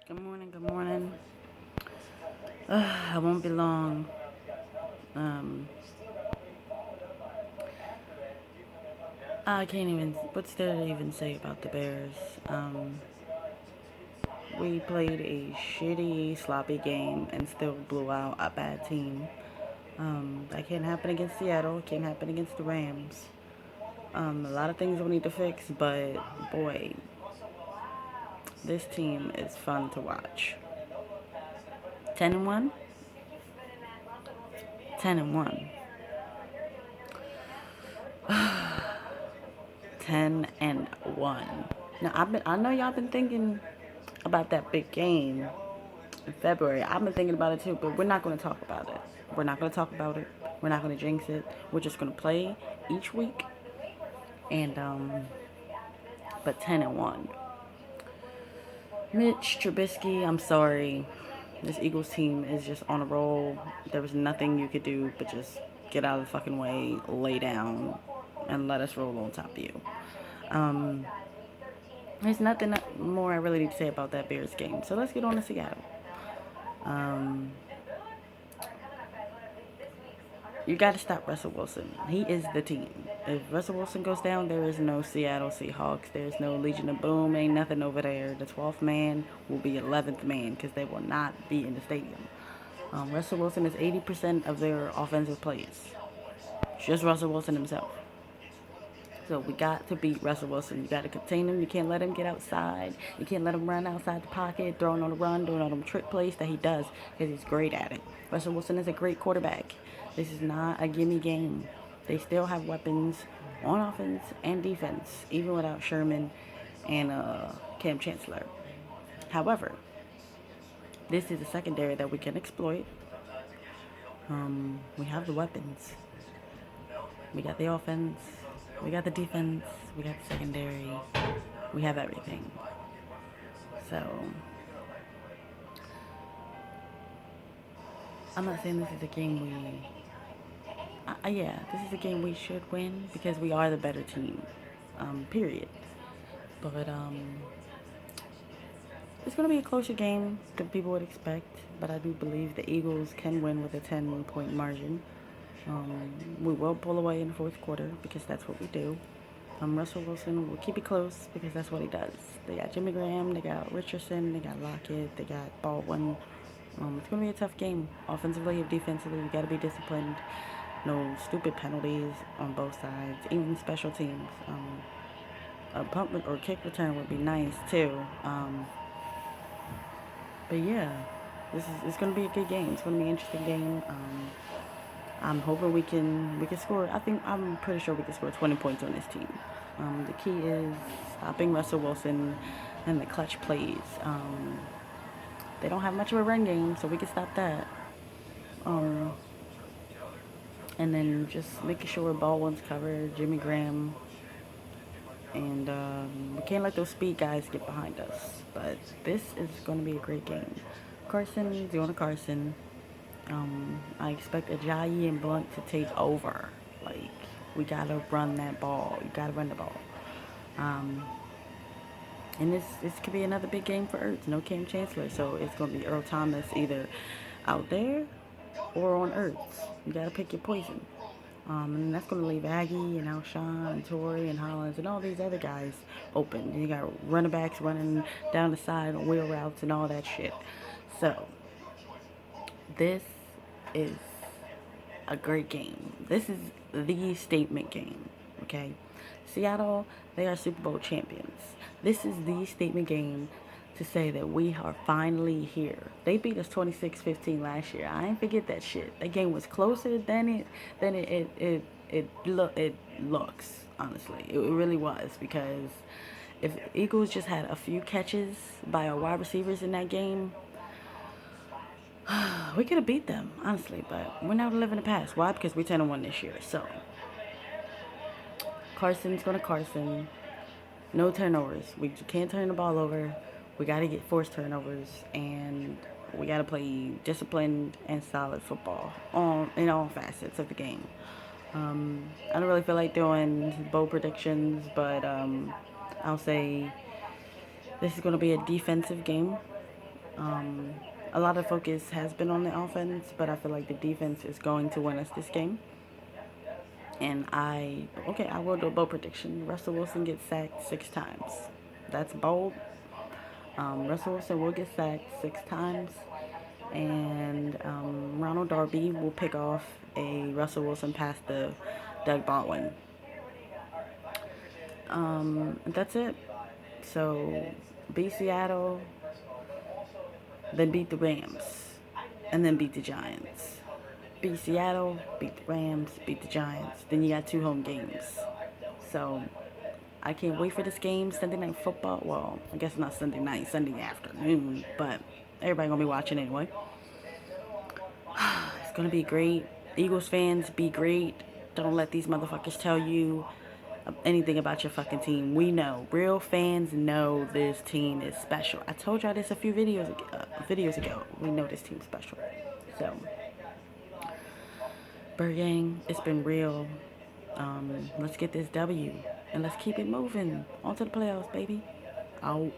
Good morning, good morning. I won't be long. Um, I can't even, what's there to even say about the Bears? Um, we played a shitty, sloppy game and still blew out a bad team. That can't happen against Seattle, can't happen against the Rams. A lot of things we need to fix, but boy, this team is fun to watch. 10 and 1? 10 and 1. 10 and 1. Now I know y'all been thinking about that big game in February. I've been thinking about it too, but we're not going to talk about it. We're not going to talk about it. We're not going to jinx it. We're just going to play each week and but 10 and 1. Mitch Trubisky, I'm sorry. This Eagles team is just on a roll. There was nothing you could do but just get out of the fucking way, lay down, and let us roll on top of you. Um, there's nothing more I really need to say about that Bears game. So let's get on to Seattle. Um, you got to stop Russell Wilson. He is the team. If Russell Wilson goes down, there is no Seattle Seahawks. There's no Legion of Boom. Ain't nothing over there. The 12th man will be 11th man because they will not be in the stadium. Russell Wilson is 80% of their offensive plays. Just Russell Wilson himself. So we got to beat Russell Wilson. You got to contain him. You can't let him get outside. You can't let him run outside the pocket, throwing on the run, doing all them trick plays that he does because he's great at it. Russell Wilson is a great quarterback. This is not a gimme game. They still have weapons on offense and defense, even without Sherman and Cam Chancellor. However, this is a secondary that we can exploit. We have the weapons. We got the offense. We got the defense. We got the secondary. We have everything. So, I'm not saying this is a game we. Yeah, this is a game we should win because we are the better team. Period. But it's going to be a closer game than people would expect. But I do believe the Eagles can win with a 10-point margin. We will pull away in the fourth quarter because that's what we do. Russell Wilson will keep it close because that's what he does. They got Jimmy Graham, they got Richardson, they got Lockett, they got Baldwin. It's going to be a tough game. Offensively and defensively, you got to be disciplined. No stupid penalties on both sides, even special teams. A punt or kick return would be nice too. But yeah, it's going to be a good game. It's going to be an interesting game. I'm hoping we can score. I'm pretty sure we can score 20 points on this team. The key is stopping Russell Wilson and the clutch plays. They don't have much of a run game, so we can stop that. Um, and then just making sure Baldwin's covered, Jimmy Graham, and we can't let those speed guys get behind us. But this is going to be a great game. Carson, Jonah Carson. I expect Ajayi and Blunt to take over. Like, we gotta run that ball. You gotta run the ball. Um, and this could be another big game for Ertz. No Cam Chancellor, so it's gonna be Earl Thomas either out there or on Ertz. You gotta pick your poison. And that's gonna leave Aggie and Alshon and Torrey and Hollins and all these other guys open. And you got running backs running down the side on wheel routes and all that shit. So this is a great game. This is the statement game, okay? Seattle, they are Super Bowl champions. This is the statement game to say that we are finally here. They beat us 26-15 last year. I ain't forget that shit. That game was closer than it looks, honestly. It really was because if Eagles just had a few catches by our wide receivers in that game, we could have beat them, honestly, but we're not living the past. Why? Because we 10-1 this year. So Carson's gonna Carson. No turnovers. We can't turn the ball over. We got to get forced turnovers, and we got to play disciplined and solid football in all facets of the game. I don't really feel like doing bold predictions, but I'll say this is going to be a defensive game. A lot of focus has been on the offense, but I feel like the defense is going to win us this game. And I will do a bold prediction. Russell Wilson gets sacked 6 times. That's bold. Russell Wilson will get sacked 6 times, and Ronald Darby will pick off a Russell Wilson pass to Doug Baldwin. That's it. So beat Seattle, then beat the Rams, and then beat the Giants. Beat Seattle, beat the Rams, beat the Giants. Then you got 2 home games. So I can't wait for this game. Sunday night football. Well, I guess not Sunday night, Sunday afternoon, but everybody gonna be watching anyway. It's gonna be great. Eagles fans, be great. Don't let these motherfuckers tell you anything about your fucking team. We know. Real fans know this team is special. I told y'all this a few videos ago. We know this team's special. So, Bird Gang, it's been real. Let's get this W and let's keep it moving. On to the playoffs, baby. Out.